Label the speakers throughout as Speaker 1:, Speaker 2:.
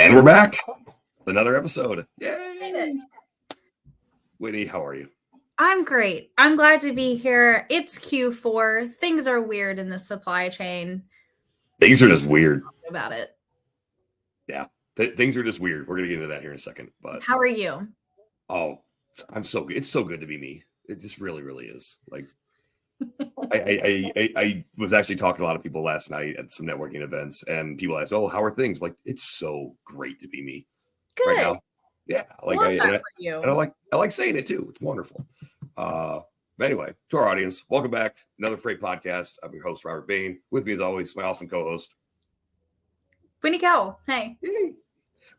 Speaker 1: And we're back. Another episode. Yay! Whitney, how are you?
Speaker 2: I'm great. I'm glad to be here. It's Q4. Things are weird in the supply chain.
Speaker 1: Things are just weird.
Speaker 2: About it.
Speaker 1: Yeah, things are just weird. We're going to get into that here in a second. But
Speaker 2: how are you?
Speaker 1: Oh, I'm so good. It's so good to be me. It just really, really is. Like, I was actually talking to a lot of people last night at some networking events, and people asked, "Oh, how are things?" I'm like, it's so great to be me.
Speaker 2: Good.
Speaker 1: Right now. Yeah, like I like saying it too. It's wonderful. But anyway, to our audience, welcome back. Another Freight podcast. I'm your host, Robert Bain. With me, as always, my awesome co-host,
Speaker 2: Winnie Cowell. Hey.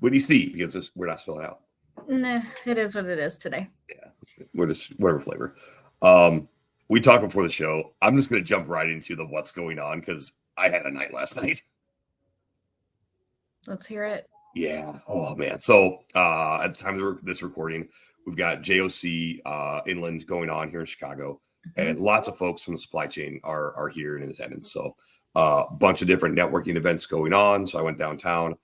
Speaker 1: Winnie C, because we're not spelling out.
Speaker 2: Nah, it is what it is today.
Speaker 1: Yeah, we're just whatever flavor. We talked before the show. I'm just going to jump right into the what's going on because I had a night last night.
Speaker 2: Let's hear it.
Speaker 1: Yeah. Oh, man. So at the time of this recording, we've got JOC Inland going on here in Chicago, and lots of folks from the supply chain are here in attendance. So a bunch of different networking events going on. So I went downtown,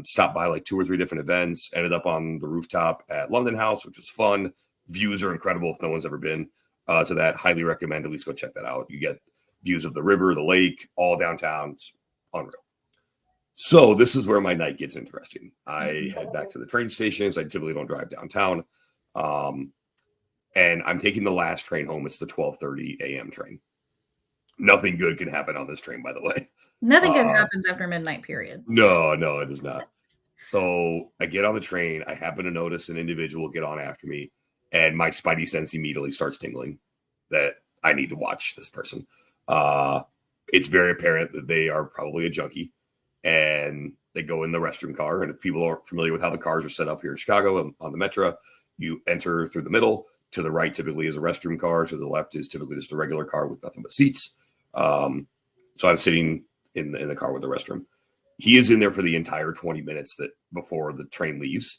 Speaker 1: stopped by like 2 or 3 different events, ended up on the rooftop at London House, which was fun. Views are incredible if no one's ever been to that. Highly recommend. At least go check that out. You get views of the river, the lake, all downtown. It's unreal. So this is where my night gets interesting. I head back to the train stations. I typically don't drive downtown. And I'm taking the last train home. It's the 12:30 a.m. train. Nothing good can happen on this train, by the way.
Speaker 2: Nothing good happens after midnight, period.
Speaker 1: No, it is not. So I get on the train. I happen to notice an individual get on after me, and my spidey sense immediately starts tingling that I need to watch this person. It's very apparent that they are probably a junkie. And they go in the restroom car. And if people aren't familiar with how the cars are set up here in Chicago on the Metro, you enter through the middle. To the right typically is a restroom car. To the left is typically just a regular car with nothing but seats. So I'm sitting in the car with the restroom. He is in there for the entire 20 minutes that before the train leaves,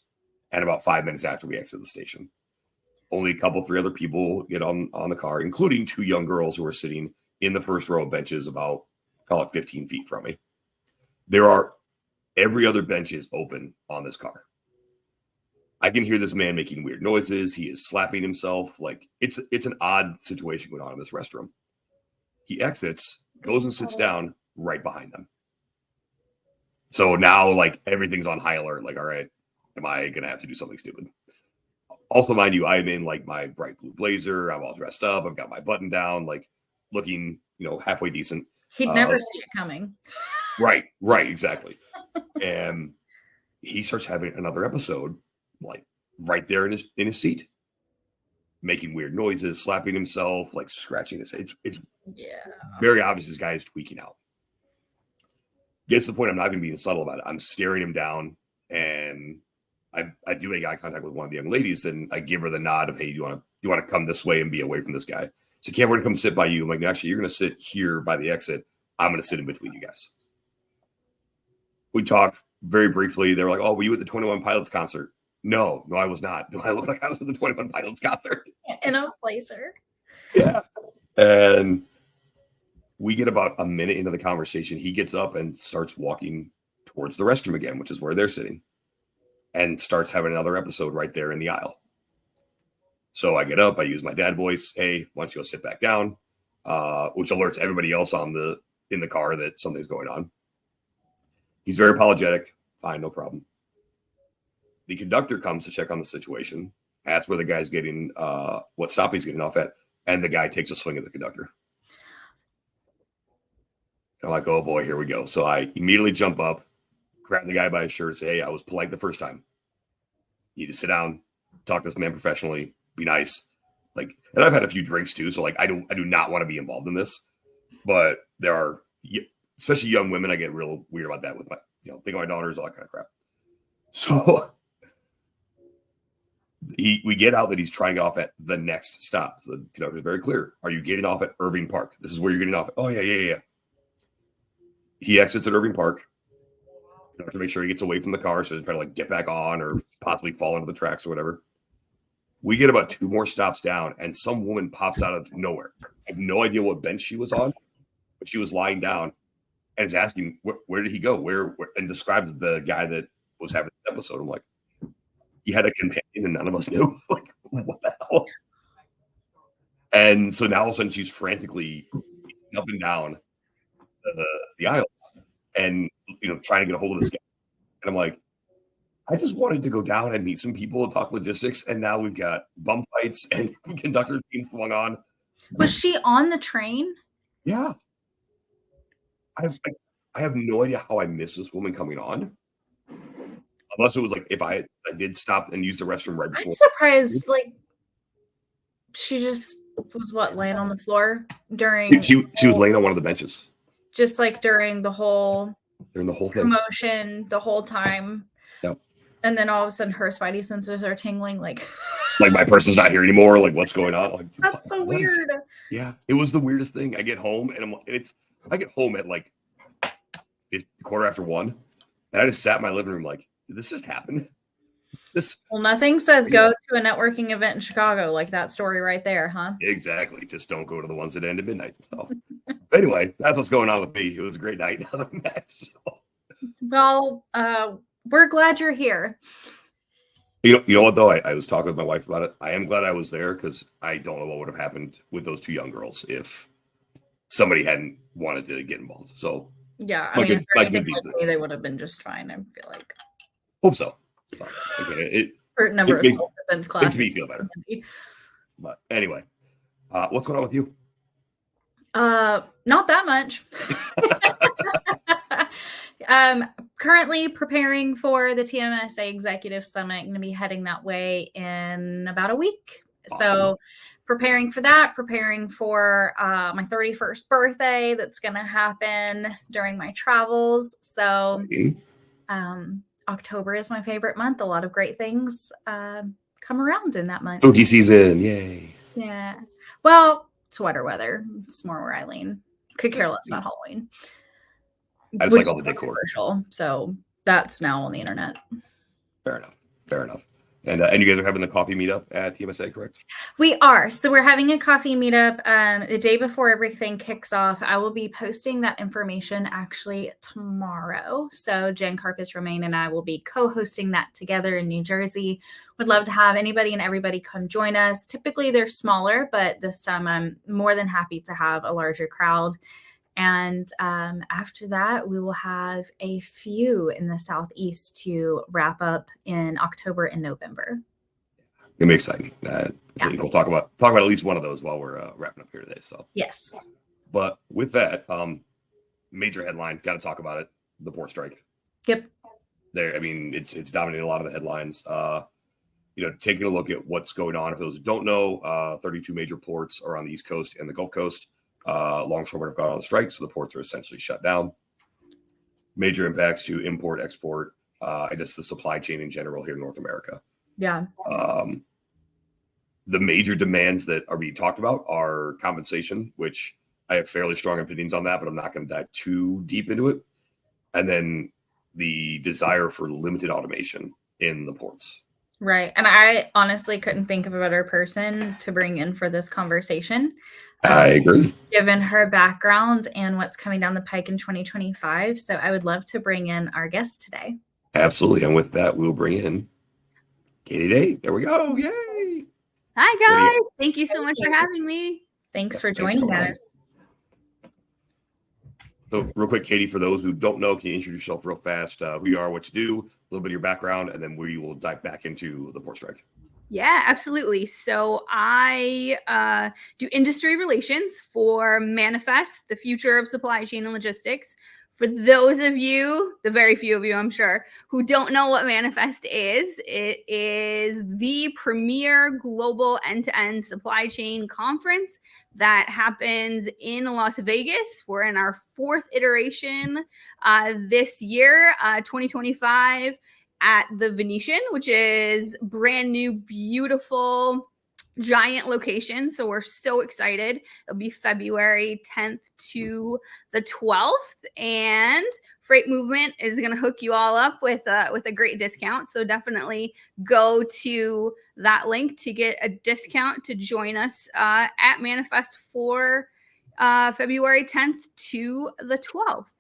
Speaker 1: and about 5 minutes after we exit the station. Only a couple, 3 other people get on the car, including 2 young girls who are sitting in the first row of benches about, call it 15 feet from me. There are every other bench is open on this car. I can hear this man making weird noises. He is slapping himself. Like it's an odd situation going on in this restroom. He exits, goes and sits down right behind them. So now like everything's on high alert. Like, all right, am I going to have to do something stupid? Also, mind you, I'm in like my bright blue blazer. I'm all dressed up. I've got my button down, like looking, halfway decent.
Speaker 2: He'd never see it coming.
Speaker 1: Right, exactly. And he starts having another episode, like right there in his seat, making weird noises, slapping himself, like scratching his head. It's very obvious this guy is tweaking out. Gets to the point I'm not even being subtle about it. I'm staring him down, and I do make eye contact with one of the young ladies, and I give her the nod of, hey, you want to come this way and be away from this guy? So can't wait to come sit by you. I'm like, actually, you're going to sit here by the exit. I'm going to sit in between you guys. We talked very briefly. They were like, oh, were you at the 21 Pilots concert? No, I was not. Do I look like I was at the 21 Pilots concert?
Speaker 2: In a blazer.
Speaker 1: Yeah. And we get about a minute into the conversation. He gets up and starts walking towards the restroom again, which is where they're sitting, and starts having another episode right there in the aisle. So I get up. I use my dad voice. Hey, why don't you go sit back down? Which alerts everybody else in the car that something's going on. He's very apologetic. Fine, no problem. The conductor comes to check on the situation, asks where the guy's getting, what stop he's getting off at, and the guy takes a swing at the conductor. I'm like, oh boy, here we go. So I immediately jump up, grab the guy by his shirt, and say, hey, I was polite the first time. You need to sit down, talk to this man professionally, be nice. Like, and I've had a few drinks too, so like I do not want to be involved in this. But there are, especially young women, I get real weird about that with my, think of my daughters, all that kind of crap. So we get out that he's trying to get off at the next stop. So the conductor is very clear. Are you getting off at Irving Park? This is where you're getting off. Oh, yeah. He exits at Irving Park. To make sure he gets away from the car so he's trying to like get back on or possibly fall into the tracks or whatever. We get about 2 more stops down, and some woman pops out of nowhere. I have no idea what bench she was on, but she was lying down and is asking, where did he go? Where and describes the guy that was having this episode. I'm like, you had a companion and none of us knew. Like, what the hell? And so now all of a sudden she's frantically up and down the aisles and trying to get a hold of this guy. And I'm like, I just wanted to go down and meet some people and talk logistics, and now we've got bum fights and conductors being swung on.
Speaker 2: Was she on the train?
Speaker 1: Yeah. I have no idea how I missed this woman coming on. Unless it was like if I did stop and use the restroom right before.
Speaker 2: I'm surprised, like, she just was laying on the floor during.
Speaker 1: She was laying on one of the benches.
Speaker 2: Just like during the whole
Speaker 1: thing.
Speaker 2: Commotion, the whole time.
Speaker 1: Yep.
Speaker 2: And then all of a sudden her spidey senses are tingling, like
Speaker 1: my person's not here anymore. Like, what's going on? Like,
Speaker 2: that's so weird.
Speaker 1: Yeah, it was the weirdest thing. I get home and I get home at like 1:15, and I just sat in my living room like, did this just happen?
Speaker 2: Well, nothing says go to a networking event in Chicago like that story right there, huh?
Speaker 1: Exactly. Just don't go to the ones that end at midnight. So anyway, that's what's going on with me. It was a great night.
Speaker 2: Well, we're glad you're here.
Speaker 1: You know what, though? I was talking with my wife about it. I am glad I was there because I don't know what would have happened with those two young girls if somebody hadn't wanted to get involved. So
Speaker 2: yeah, I mean, if they're anything like me, they would have been just fine. I feel like.
Speaker 1: Hope so.
Speaker 2: Certain number of self-defense classes.
Speaker 1: Makes me feel better. But anyway, what's going on with you?
Speaker 2: Not that much. Currently preparing for the TMSA Executive Summit. I'm going to be heading that way in about a week. Awesome. So preparing for that, preparing for my 31st birthday that's going to happen during my travels. So October is my favorite month. A lot of great things come around in that month.
Speaker 1: Spooky season. Yay.
Speaker 2: Yeah. Well, sweater weather. It's more where I lean. Could care less about Halloween.
Speaker 1: I just like all the decor.
Speaker 2: So that's now on the internet.
Speaker 1: Fair enough. And you guys are having the coffee meetup at TMSA, correct?
Speaker 2: We are. So we're having a coffee meetup the day before everything kicks off. I will be posting that information actually tomorrow. So Jen Carpus Romaine and I will be co-hosting that together in New Jersey. Would love to have anybody and everybody come join us. Typically they're smaller, but this time I'm more than happy to have a larger crowd. And after that, we will have a few in the Southeast to wrap up in October and November.
Speaker 1: It'll be exciting. We'll talk about at least one of those while we're wrapping up here today. So
Speaker 2: yes.
Speaker 1: But with that, major headline, got to talk about it: the port strike.
Speaker 2: Yep.
Speaker 1: I mean, it's dominating a lot of the headlines. Taking a look at what's going on. For those who don't know, 32 major ports are on the East Coast and the Gulf Coast. Longshoremen have gone on strike, so the ports are essentially shut down. Major impacts to import, export, I guess the supply chain in general here in North America.
Speaker 2: Yeah.
Speaker 1: The major demands that are being talked about are compensation, which I have fairly strong opinions on that, but I'm not going to dive too deep into it. And then the desire for limited automation in the ports.
Speaker 2: Right. And I honestly couldn't think of a better person to bring in for this conversation.
Speaker 1: I agree.
Speaker 2: Given her background and what's coming down the pike in 2025. So I would love to bring in our guest today.
Speaker 3: Absolutely. And with that, we'll bring in Katie Day. There we go. Yay.
Speaker 4: Hi, guys. Thank you so much for having me.
Speaker 2: Thanks for joining us.
Speaker 1: So real quick, Katie, for those who don't know, can you introduce yourself real fast, who you are, what you do, a little bit of your background, and then we will dive back into the port strike.
Speaker 4: Yeah, absolutely. So I do industry relations for Manifest, the future of supply chain and logistics. For those of you, the very few of you, I'm sure, who don't know what Manifest is, it is the premier global end-to-end supply chain conference that happens in Las Vegas. We're in our fourth iteration this year, 2025, at the Venetian, which is brand new, beautiful, giant location. So we're so excited. It'll be February 10th to the 12th, and Freight Movement is going to hook you all up with a great discount. So definitely go to that link to get a discount to join us at Manifest for February 10th to the 12th.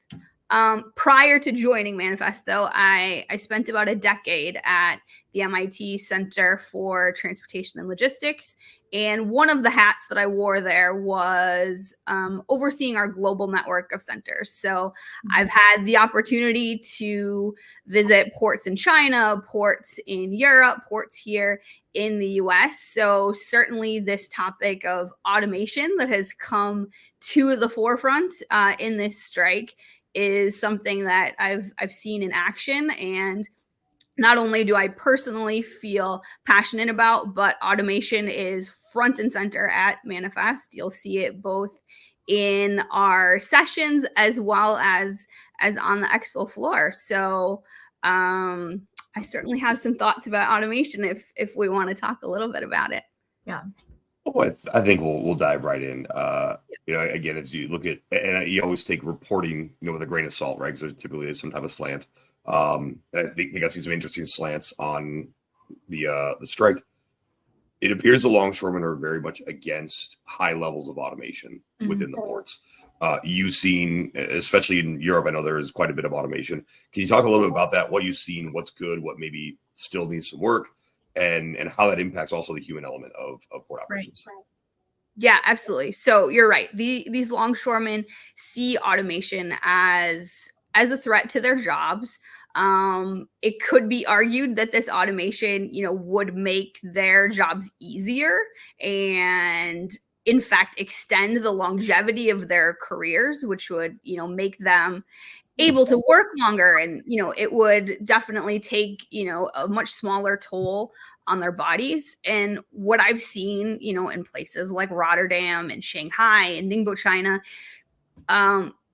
Speaker 4: Prior to joining Manifest, though, I spent about a decade at the MIT Center for Transportation and Logistics. And one of the hats that I wore there was overseeing our global network of centers. So I've had the opportunity to visit ports in China, ports in Europe, ports here in the US. So certainly this topic of automation that has come to the forefront in this strike is something that I've seen in action. And not only do I personally feel passionate about, but automation is front and center at Manifest. You'll see it both in our sessions as well as on the expo floor. So I certainly have some thoughts about automation if we want to talk a little bit about it.
Speaker 2: Yeah.
Speaker 1: Oh, I think we'll dive right in. Again, as you look at, and you always take reporting, with a grain of salt, right? Because there typically is some type of slant. I think I see some interesting slants on the strike. It appears the longshoremen are very much against high levels of automation within the ports. You've seen, especially in Europe, I know there is quite a bit of automation. Can you talk a little bit about that? What you've seen, what's good, what maybe still needs some work, and how that impacts also the human element of port operations?
Speaker 4: Right. Yeah, absolutely. So you're right. These longshoremen see automation as a threat to their jobs. It could be argued that this automation, would make their jobs easier and in fact extend the longevity of their careers, which would, make them able to work longer. And, it would definitely take, a much smaller toll on their bodies. And what I've seen, in places like Rotterdam and Shanghai and Ningbo, China,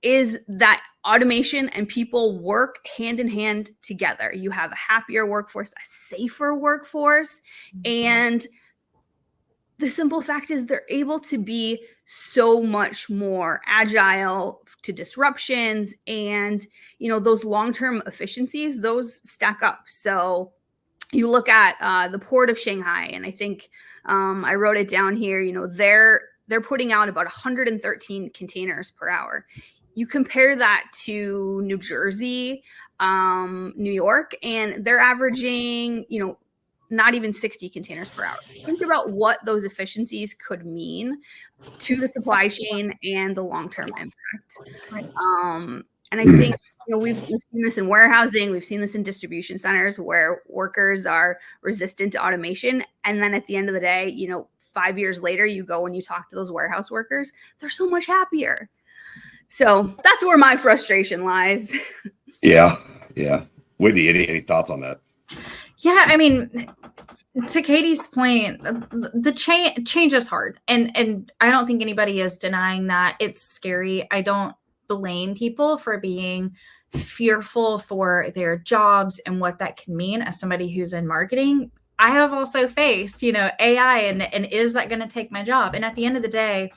Speaker 4: is that automation and people work hand in hand together. You have a happier workforce, a safer workforce, and the simple fact is they're able to be so much more agile to disruptions, and those long-term efficiencies, those stack up. So you look at the port of Shanghai, and I think I wrote it down here. They're putting out about 113 containers per hour. You compare that to New Jersey, New York, and they're averaging, not even 60 containers per hour. Think about what those efficiencies could mean to the supply chain and the long-term impact.
Speaker 2: Right.
Speaker 4: And I think, we've seen this in warehousing. We've seen this in distribution centers where workers are resistant to automation. And then at the end of the day, 5 years later, you go and you talk to those warehouse workers, they're so much happier. So that's where my frustration lies.
Speaker 1: Yeah. Whitney, any thoughts on that?
Speaker 2: Yeah, I mean, to Katie's point, the change is hard, and I don't think anybody is denying that. It's scary. I don't blame people for being fearful for their jobs and what that can mean. As somebody who's in marketing, I have also faced, AI, and is that going to take my job? And at the end of the day,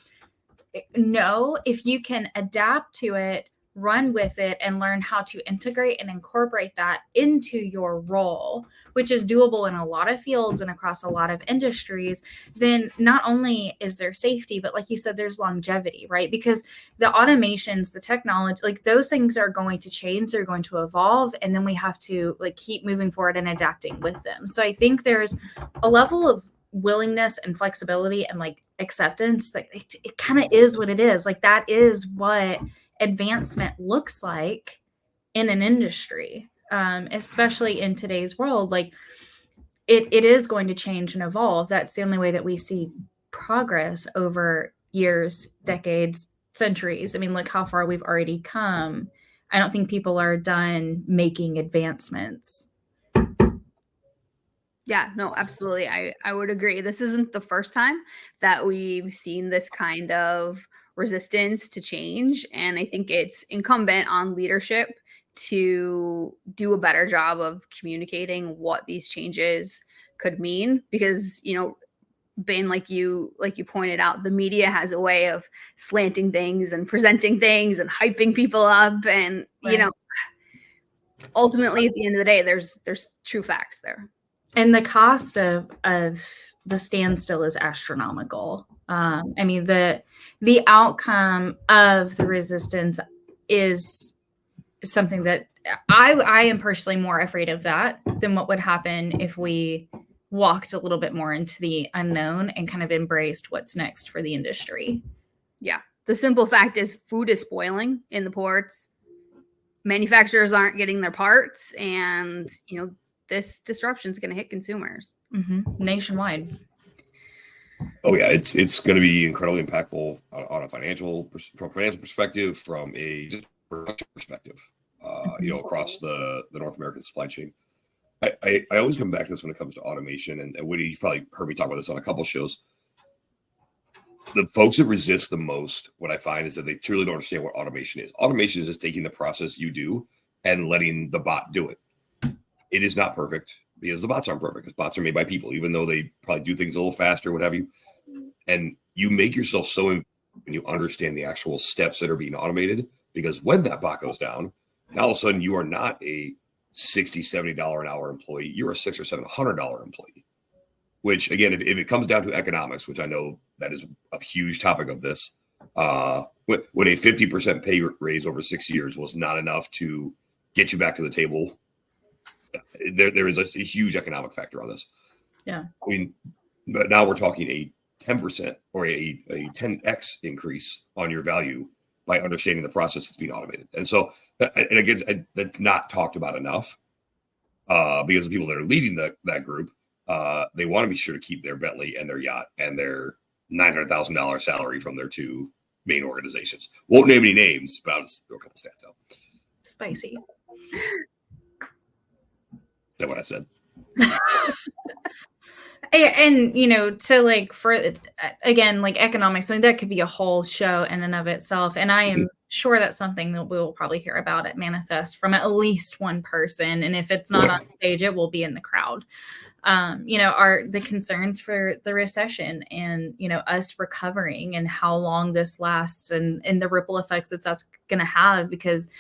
Speaker 2: no, if you can adapt to it, run with it, and learn how to integrate and incorporate that into your role, which is doable in a lot of fields and across a lot of industries, then not only is there safety, but like you said, there's longevity, right? Because the automations, the technology, like those things are going to change, they're going to evolve, and then we have to keep moving forward and adapting with them. So I think there's a level of willingness and flexibility and acceptance that it kind of is what it is. That is what advancement looks like in an industry, especially in today's world. It is going to change and evolve. That's the only way that we see progress over years, decades, centuries. I mean, look how far we've already come. I don't think people are done making advancements.
Speaker 4: Yeah, no, absolutely. I would agree. This isn't the first time that we've seen this kind of resistance to change. And I think it's incumbent on leadership to do a better job of communicating what these changes could mean. Because, Ben, like you pointed out, the media has a way of slanting things and presenting things and hyping people up. And,
Speaker 2: Right.
Speaker 4: Ultimately at the end of the day, there's true facts there.
Speaker 2: And the cost of the standstill is astronomical. I mean, the outcome of the resistance is something that I am personally more afraid of that than what would happen if we walked a little bit more into the unknown and kind of embraced what's next for the industry.
Speaker 4: Yeah. The simple fact is food is spoiling in the ports. Manufacturers aren't getting their parts, and this disruption is going to hit consumers
Speaker 2: nationwide.
Speaker 1: Oh yeah, it's going to be incredibly impactful on a financial perspective, from a production perspective, across the North American supply chain. I always come back to this when it comes to automation, and Woody, you've probably heard me talk about this on a couple shows. The folks that resist the most, what I find, is that they truly don't understand what automation is. Automation is just taking the process you do and letting the bot do it. It is not perfect, because the bots aren't perfect, because bots are made by people, even though they probably do things a little faster, what have you. And you make yourself so when you understand the actual steps that are being automated, because when that bot goes down, now all of a sudden you are not a $60, $70 an hour employee. You're a $600 or $700 employee. Which, again, if it comes down to economics, which I know that is a huge topic of this, when a 50% pay raise over 6 years was not enough to get you back to the table, there is a huge economic factor on this.
Speaker 2: Yeah.
Speaker 1: I mean, but now we're talking a 10% or a 10x increase on your value by understanding the process that's being automated. And so, and again, that's not talked about enough, because the people that are leading that group, they want to be sure to keep their Bentley and their yacht and their $900,000 salary from their two main organizations. Won't name any names, but I'll just throw a couple stats out.
Speaker 2: Spicy.
Speaker 1: Is that what I said?
Speaker 2: And to for again, economics, I mean, that could be a whole show in and of itself. And I am sure that's something that we will probably hear about at Manifest from at least one person. And if it's not on stage, it will be in the crowd. Are the concerns for the recession and, us recovering, and how long this lasts, and the ripple effects that that's going to have, because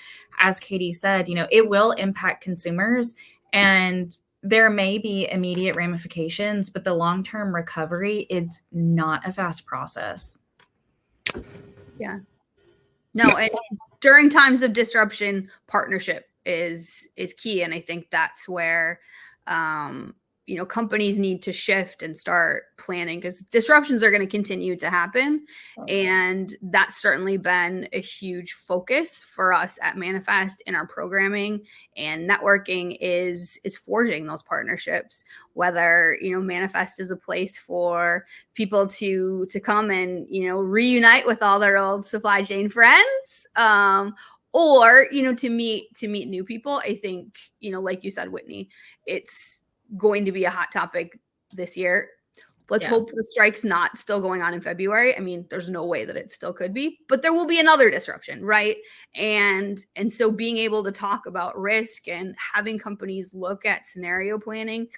Speaker 2: as Katie said, it will impact consumers, and there may be immediate ramifications, but the long-term recovery is not a fast process.
Speaker 4: Yeah. No, and during times of disruption, partnership is key. And I think that's where, companies need to shift and start planning, because disruptions are going to continue to happen. And that's certainly been a huge focus for us at Manifest in our programming, and networking is forging those partnerships, whether, Manifest is a place for people to come and, reunite with all their old supply chain friends, or, to meet new people. I think, like you said, Whitney, it's going to be a hot topic this year. Let's hope the strike's not still going on in February. I mean, there's no way that it still could be, but there will be another disruption, right? And so being able to talk about risk and having companies look at scenario planning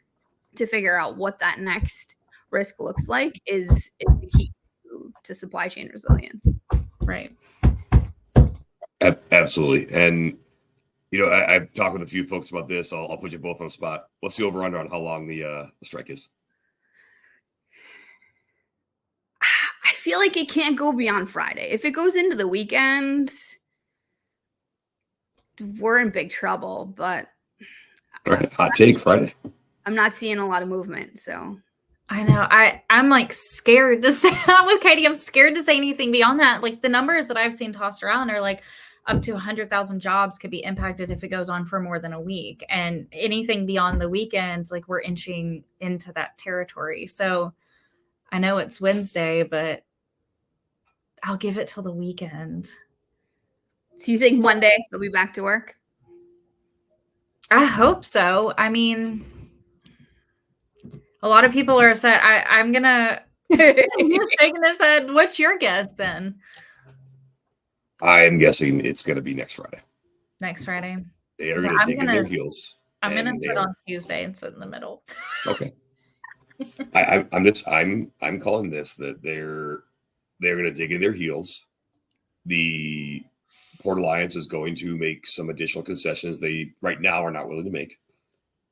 Speaker 4: to figure out what that next risk looks like is the key to supply chain resilience.
Speaker 2: Right.
Speaker 1: Absolutely. And I've talked with a few folks about this. I'll put you both on the spot. What's the over-under on how long the strike is?
Speaker 4: I feel like it can't go beyond Friday. If it goes into the weekend, we're in big trouble. But
Speaker 1: all right, hot take, Friday.
Speaker 4: I'm not seeing a lot of movement, so.
Speaker 2: I know. I'm scared to say that with Katie. I'm scared to say anything beyond that. The numbers that I've seen tossed around are up to 100,000 jobs could be impacted if it goes on for more than a week. And anything beyond the weekends, we're inching into that territory. So I know it's Wednesday, but I'll give it till the weekend.
Speaker 4: So you think Monday they'll be back to work?
Speaker 2: I hope so. I mean, a lot of people are upset. I'm going to shaking his head. What's your guess then?
Speaker 1: I'm guessing it's going to be next Friday.
Speaker 2: Next Friday.
Speaker 1: They are going to dig in their heels.
Speaker 2: I'm going to sit on Tuesday and sit in the middle.
Speaker 1: Okay. I'm calling this that they're going to dig in their heels. The Port Alliance is going to make some additional concessions they right now are not willing to make,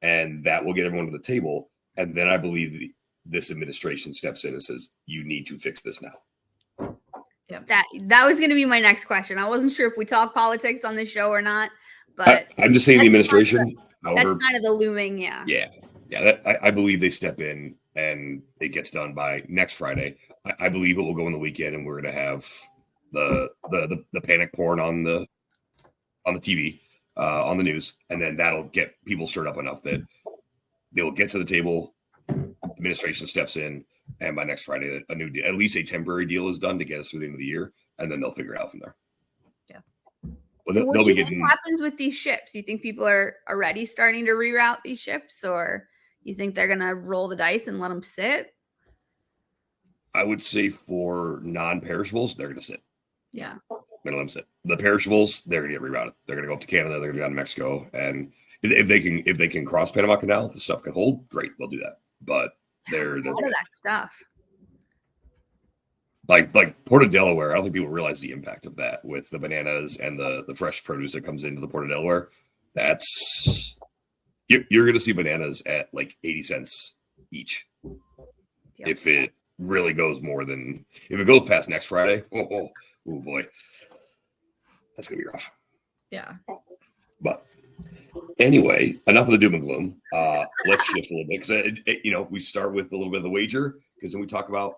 Speaker 1: and that will get everyone to the table. And then I believe this administration steps in and says, "You need to fix this now."
Speaker 4: That was going to be my next question. I wasn't sure if we talk politics on this show or not, But
Speaker 1: I'm just saying the administration.
Speaker 4: that's
Speaker 1: However,
Speaker 4: kind of the looming,
Speaker 1: yeah. I believe they step in and it gets done by next Friday. I believe it will go in the weekend, and we're going to have the panic porn on the TV, on the news, and then that'll get people stirred up enough that they'll get to the table. Administration steps in, and by next Friday, a new deal, at least a temporary deal is done to get us through the end of the year, and then they'll figure it out from there.
Speaker 2: Yeah.
Speaker 1: Well,
Speaker 4: so what do you think happens with these ships? You think people are already starting to reroute these ships, or you think they're going to roll the dice and let them sit?
Speaker 1: I would say for non-perishables, they're going to sit.
Speaker 2: Yeah.
Speaker 1: Let them sit. The perishables, they're going to get rerouted. They're going to go up to Canada. They're going to go down to Mexico, and if they can cross Panama Canal, the stuff can hold. Great, they'll do that. But they're
Speaker 4: a lot of that stuff.
Speaker 1: Like Port of Delaware, I don't think people realize the impact of that with the bananas and the fresh produce that comes into the Port of Delaware. That's you're going to see bananas at like 80 cents each. Yep. If it really goes if it goes past next Friday, oh boy, that's going to be rough.
Speaker 2: Yeah.
Speaker 1: But anyway, enough of the doom and gloom. Let's shift a little bit because we start with a little bit of the wager, because then we talk about,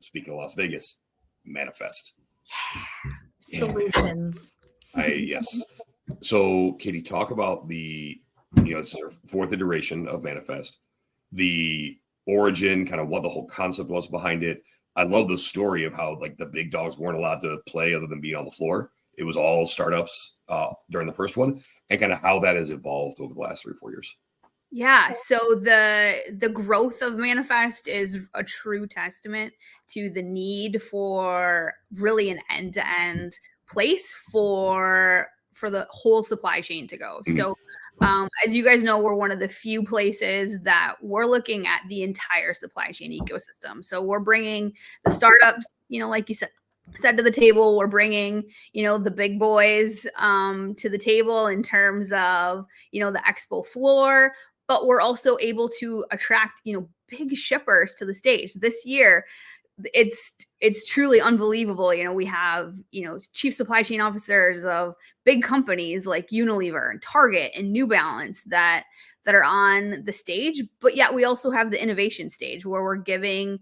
Speaker 1: speaking of Las Vegas, manifest.
Speaker 2: Yeah. Solutions.
Speaker 1: Yes. So, Katie, talk about it's our fourth iteration of manifest, the origin, kind of what the whole concept was behind it. I love the story of how like the big dogs weren't allowed to play other than being on the floor. It was all startups during the first one, and kind of how that has evolved over the last 3 or 4 years.
Speaker 4: Yeah, so the growth of Manifest is a true testament to the need for really an end-to-end place for the whole supply chain to go. Mm-hmm. So as you guys know, we're one of the few places that we're looking at the entire supply chain ecosystem. So we're bringing the startups, like you said to the table. We're bringing, the big boys to the table in terms of, the expo floor, but we're also able to attract, big shippers to the stage. This year, it's truly unbelievable. We have, chief supply chain officers of big companies like Unilever and Target and New Balance that are on the stage, but yet we also have the innovation stage where we're giving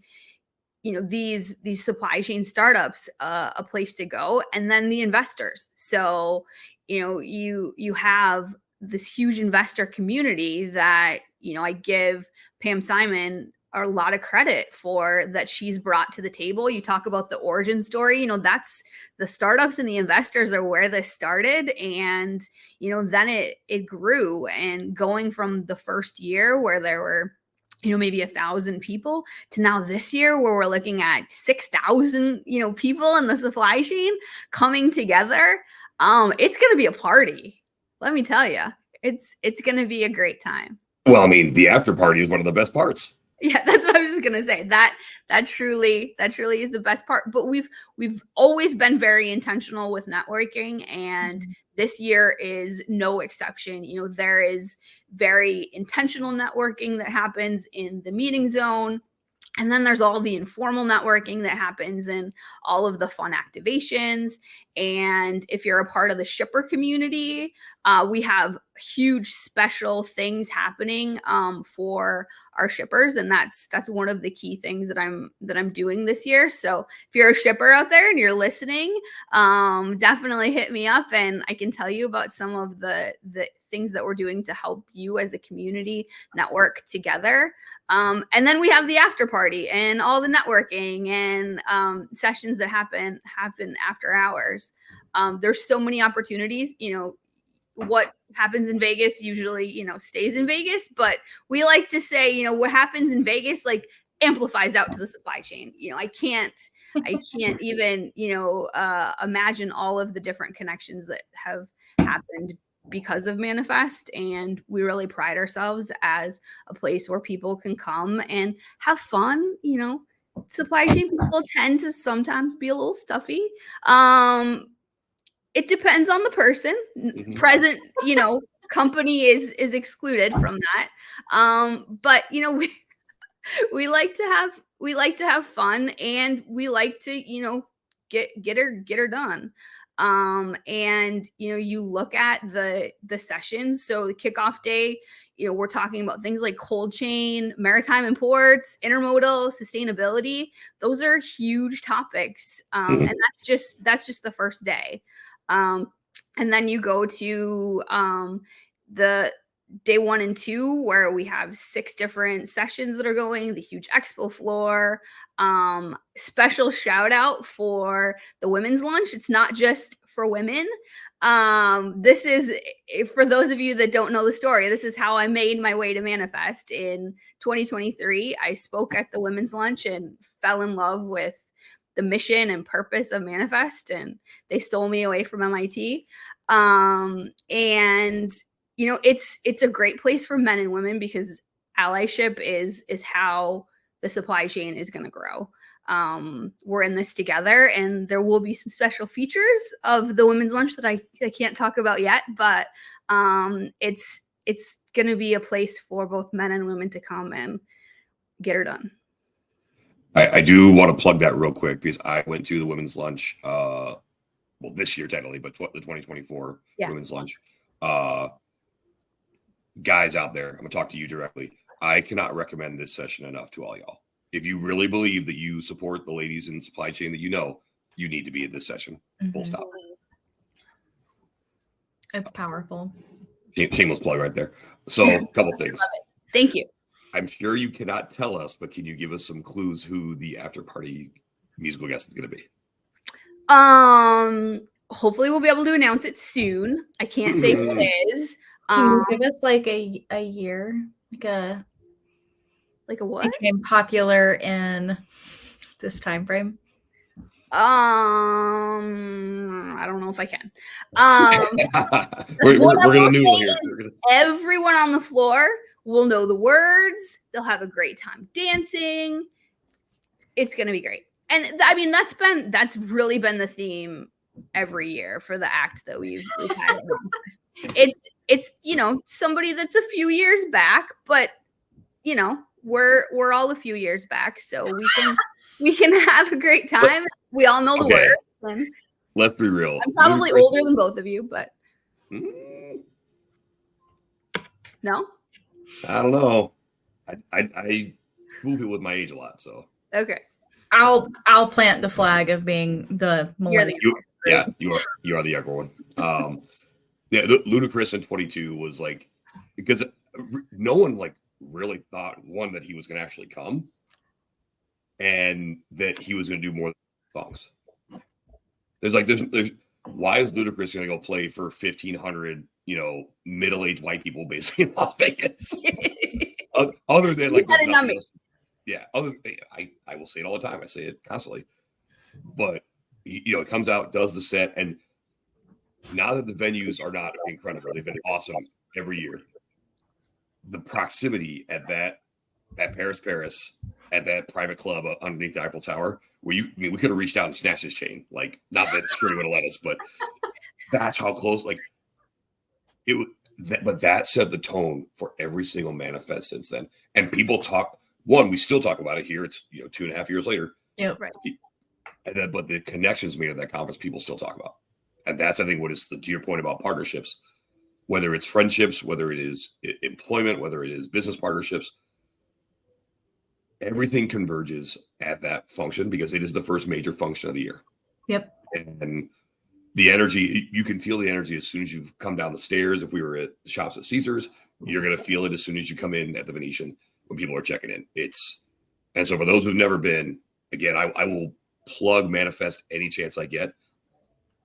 Speaker 4: these supply chain startups a place to go, and then the investors. So you have this huge investor community that I give Pam Simon a lot of credit for, that she's brought to the table. You talk about the origin story, that's the startups and the investors are where this started, and then it grew, and going from the first year where there were maybe 1,000 people to now this year where we're looking at 6,000, people in the supply chain coming together. It's going to be a party. Let me tell you, it's going to be a great time.
Speaker 1: Well, I mean, the after party is one of the best parts.
Speaker 4: Yeah, that's what I was just going to say. That truly is the best part. But we've always been very intentional with networking, and this year is no exception. There is very intentional networking that happens in the meeting zone. And then there's all the informal networking that happens in all of the fun activations. And if you're a part of the shipper community, we have huge special things happening for our shippers, and that's one of the key things that I'm doing this year. So if you're a shipper out there and you're listening, definitely hit me up, and I can tell you about some of the things that we're doing to help you as a community network together. And then we have the after party and all the networking and sessions that happen after hours. There's so many opportunities. What happens in Vegas usually, stays in Vegas, but we like to say, what happens in Vegas, like, amplifies out to the supply chain. I can't even, imagine all of the different connections that have happened because of Manifest. And we really pride ourselves as a place where people can come and have fun. Supply chain people tend to sometimes be a little stuffy. It depends on the person. Mm-hmm. Present, company is excluded from that. But we like to have fun, and we like to, get her done. And you look at the sessions. So the kickoff day, we're talking about things like cold chain, maritime imports, intermodal, sustainability. Those are huge topics. And that's just the first day. And then you go to the day 1 and 2, where we have 6 different sessions that are going, the huge expo floor. Special shout out for the women's lunch. It's not just for women. This is, for those of you that don't know the story, this is how I made my way to Manifest in 2023. I spoke at the women's lunch and fell in love with the mission and purpose of Manifest, and they stole me away from MIT. And it's a great place for men and women, because allyship is how the supply chain is going to grow. We're in this together, and there will be some special features of the women's lunch that I can't talk about yet, but it's going to be a place for both men and women to come and get her done.
Speaker 1: I do want to plug that real quick, because I went to the women's lunch, this year technically, but the 2024 women's lunch. Guys out there, I'm going to talk to you directly. I cannot recommend this session enough to all y'all. If you really believe that you support the ladies in supply chain that you need to be at this session. Full stop.
Speaker 2: It's powerful.
Speaker 1: Shameless plug right there. So a couple things.
Speaker 4: Thank you.
Speaker 1: I'm sure you cannot tell us, but can you give us some clues who the after party musical guest is going to be?
Speaker 4: Hopefully we'll be able to announce it soon. I can't say who it is.
Speaker 2: Can you give us like a year,
Speaker 4: like a what?
Speaker 2: Became popular in this time frame?
Speaker 4: I don't know if I can.
Speaker 1: We're gonna noodle here.
Speaker 4: Everyone on the floor will know the words. They'll have a great time dancing. It's gonna be great. And I mean, that's really been the theme every year for the act that we've had. It's somebody that's a few years back, but we're all a few years back, so we can have a great time. We all know the words. And
Speaker 1: let's be real.
Speaker 4: I'm probably older than both of you, but no.
Speaker 1: I don't know. I fool people with my age a lot, so
Speaker 4: okay.
Speaker 2: I'll plant the flag of being the millennial.
Speaker 1: You are the younger one. Ludacris in 22 was like, because no one really thought that he was going to actually come, and that he was going to do more songs. There's why is Ludacris going to go play for 1,500 middle-aged white people basically in Las Vegas? Other than I will say it all the time. I say it constantly, but it comes out, does the set, and now that the venues are not incredible, they've been awesome every year. The proximity at Paris, at that private club underneath the Eiffel Tower, where we could have reached out and snatched his chain. Not that security would have let us, but that's how close. But that set the tone for every single Manifest since then. And people talk. One, we still talk about it here. It's 2.5 years later.
Speaker 2: Yeah,
Speaker 4: right.
Speaker 1: But the connections made at that conference, people still talk about. And that's, I think, what is to your point about partnerships, whether it's friendships, whether it is employment, whether it is business partnerships, everything converges at that function because it is the first major function of the year.
Speaker 2: Yep.
Speaker 1: And the energy, you can feel the energy as soon as you come down the stairs. If we were at the shops at Caesars, you're going to feel it as soon as you come in at the Venetian when people are checking in. And so for those who've never been, again, I will plug Manifest any chance I get.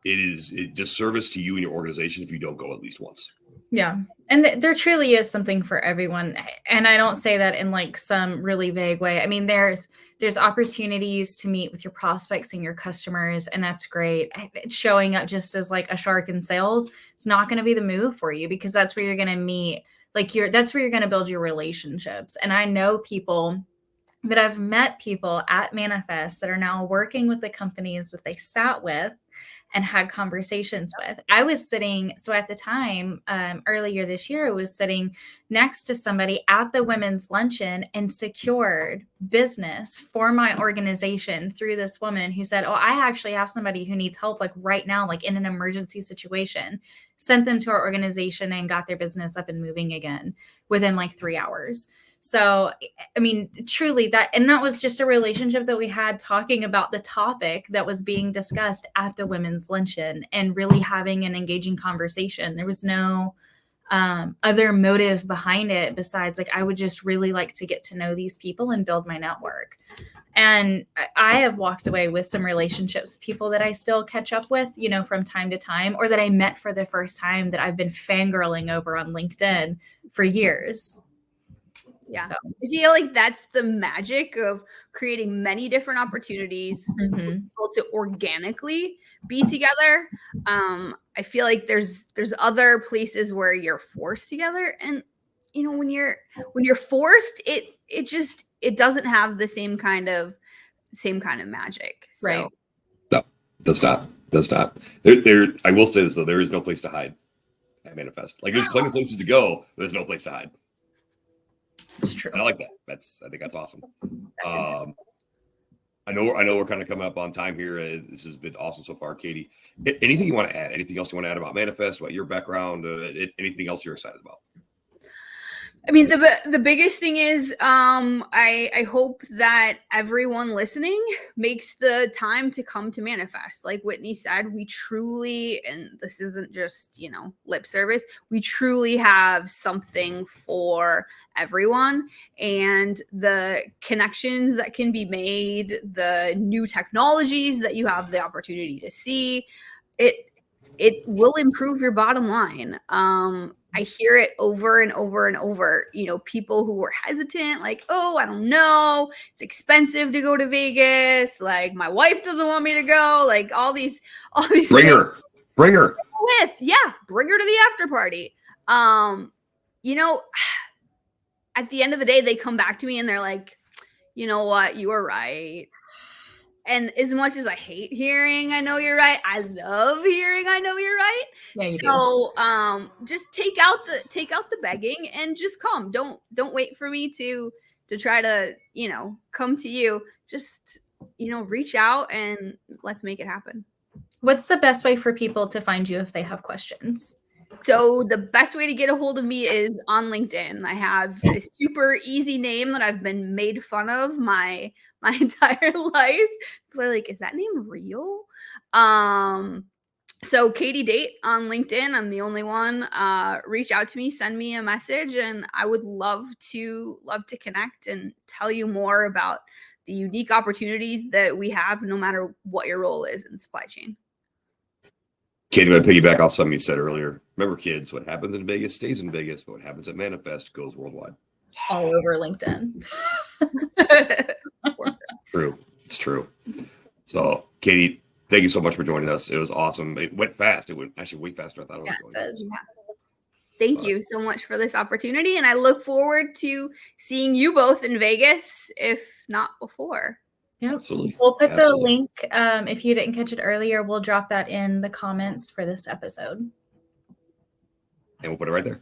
Speaker 1: It is a disservice to you and your organization if you don't go at least once.
Speaker 2: Yeah. And there truly is something for everyone. And I don't say that in some really vague way. I mean, there's opportunities to meet with your prospects and your customers, and that's great. Showing up just as a shark in sales, it's not going to be the move for you, because that's where you're going to meet, that's where you're going to build your relationships. And I know people that I've met people at Manifest that are now working with the companies that they sat with. and had conversations with. I was sitting, so at the time, earlier this year, I was sitting next to somebody at the women's luncheon and secured business for my organization through this woman who said, oh, I actually have somebody who needs help like right now, like in an emergency situation. Sent them to our organization and got their business up and moving again within like 3 hours. So, I mean, truly that was just a relationship that we had talking about the topic that was being discussed at the women's luncheon and really having an engaging conversation. There was no other motive behind it besides like, I would just really like to get to know these people and build my network. And I have walked away with some relationships with people that I still catch up with, you know, from time to time, or that I met for the first time that I've been fangirling over on LinkedIn for years.
Speaker 4: Yeah.
Speaker 2: So.
Speaker 4: I feel like that's the magic of creating many different opportunities for people to organically be together. I feel like there's other places where you're forced together, and you know, when you're forced, it doesn't have the same kind of magic. So.
Speaker 2: Right.
Speaker 1: No, does not. There, I will say this though, there is no place to hide at Manifest. Like there's plenty of places to go, but there's no place to hide.
Speaker 2: It's true.
Speaker 1: And I like that. I think that's awesome. I know we're kind of coming up on time here. This has been awesome so far, Katie. Anything you want to add? Anything else you want to add about Manifest, about your background? Anything else you're excited about?
Speaker 4: I mean, the biggest thing is I hope that everyone listening makes the time to come to Manifest. Like Whitney said, we truly, and this isn't just, you know, lip service, we truly have something for everyone. And the connections that can be made, the new technologies that you have the opportunity to see, it will improve your bottom line. I hear it over and over and over, you know, people who were hesitant, like, oh, I don't know, it's expensive to go to Vegas. Like my wife doesn't want me to go. Like all these
Speaker 1: Bring her.
Speaker 4: Bring her to the after party. You know, at the end of the day, they come back to me and they're like, you know what, you were right. And as much as I hate hearing, I know you're right, I love hearing, I know you're right. Yeah, so just take out the begging and just come. Don't wait for me to try to, you know, come to you. Just, you know, reach out and let's make it happen.
Speaker 2: What's the best way for people to find you if they have questions?
Speaker 4: So the best way to get a hold of me is on LinkedIn. I have a super easy name that I've been made fun of my entire life. People are like, is that name real? So Katie Date on LinkedIn. I'm the only one. Reach out to me, send me a message, and I would love to connect and tell you more about the unique opportunities that we have, no matter what your role is in supply chain.
Speaker 1: Katie, I'm going to piggyback off something you said earlier. Remember, kids, what happens in Vegas stays in Vegas, but what happens at Manifest goes worldwide.
Speaker 2: All over LinkedIn.
Speaker 1: True. It's true. So, Katie, thank you so much for joining us. It was awesome. It went fast. It went actually way faster than I thought it was going to.
Speaker 4: Yeah. Thank you so much for this opportunity, and I look forward to seeing you both in Vegas, if not before.
Speaker 2: Yeah,
Speaker 1: absolutely.
Speaker 2: We'll put the link. If you didn't catch it earlier, we'll drop that in the comments for this episode.
Speaker 1: And we'll put it right there.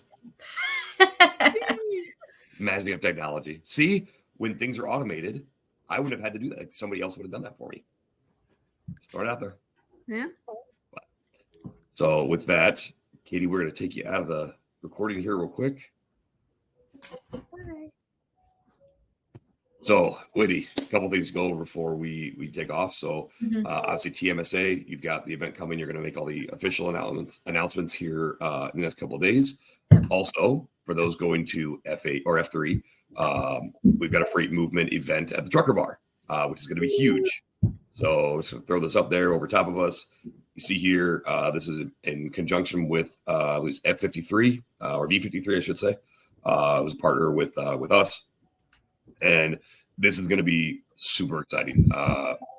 Speaker 1: Magic of technology. See, when things are automated, I wouldn't have had to do that. Somebody else would have done that for me. Let's throw it out there.
Speaker 4: Yeah.
Speaker 1: So with that, Katie, we're going to take you out of the recording here real quick.
Speaker 4: Bye.
Speaker 1: So, Whitney, a couple things to go over before we take off. So, obviously, TMSA, you've got the event coming. You're going to make all the official announcements here in the next couple of days. Also, for those going to F8 or F3, we've got a freight movement event at the Trucker Bar, which is going to be huge. So throw this up there over top of us. You see here, this is in conjunction with F53 or V53, I should say. It was a partner with us. And this is going to be super exciting.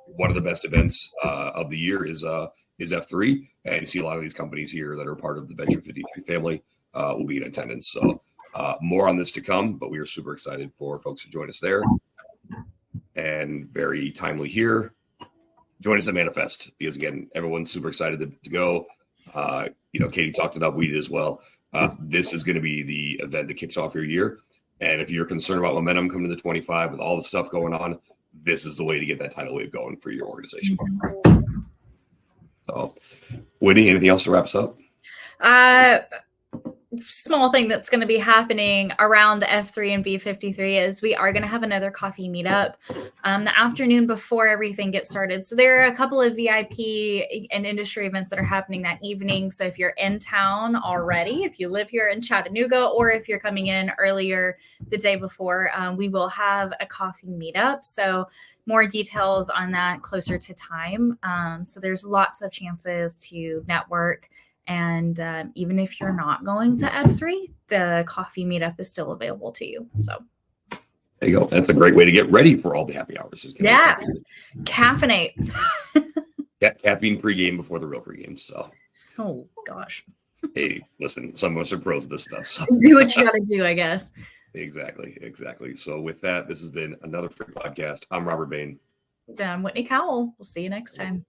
Speaker 1: One of the best events of the year is F3, and you see a lot of these companies here that are part of the Venture 53 family will be in attendance. So more on this to come, but we are super excited for folks to join us there. And very timely here, join us at Manifest, because again, everyone's super excited to go. Katie talked about Weeded as well. This is going to be the event that kicks off your year. And if you're concerned about momentum coming to the 25 with all the stuff going on, this is the way to get that tidal wave going for your organization. So, Whitney, anything else to wrap us up?
Speaker 2: Small thing that's going to be happening around F3 and B53 is we are going to have another coffee meetup the afternoon before everything gets started. So there are a couple of VIP and industry events that are happening that evening. So if you're in town already, if you live here in Chattanooga, or if you're coming in earlier the day before, we will have a coffee meetup. So more details on that closer to time. So there's lots of chances to network. And even if you're not going to F3, the coffee meetup is still available to you. So
Speaker 1: there you go. That's a great way to get ready for all the happy hours.
Speaker 2: Yeah. Caffeinate.
Speaker 1: Caffeine pregame before the real pregame. So,
Speaker 2: oh gosh.
Speaker 1: Hey, listen, some of us are pros at this stuff. So.
Speaker 2: Do what you got to do, I guess.
Speaker 1: Exactly. So with that, this has been another free podcast. I'm Robert Bain.
Speaker 2: I'm Whitney Cowell. We'll see you next time.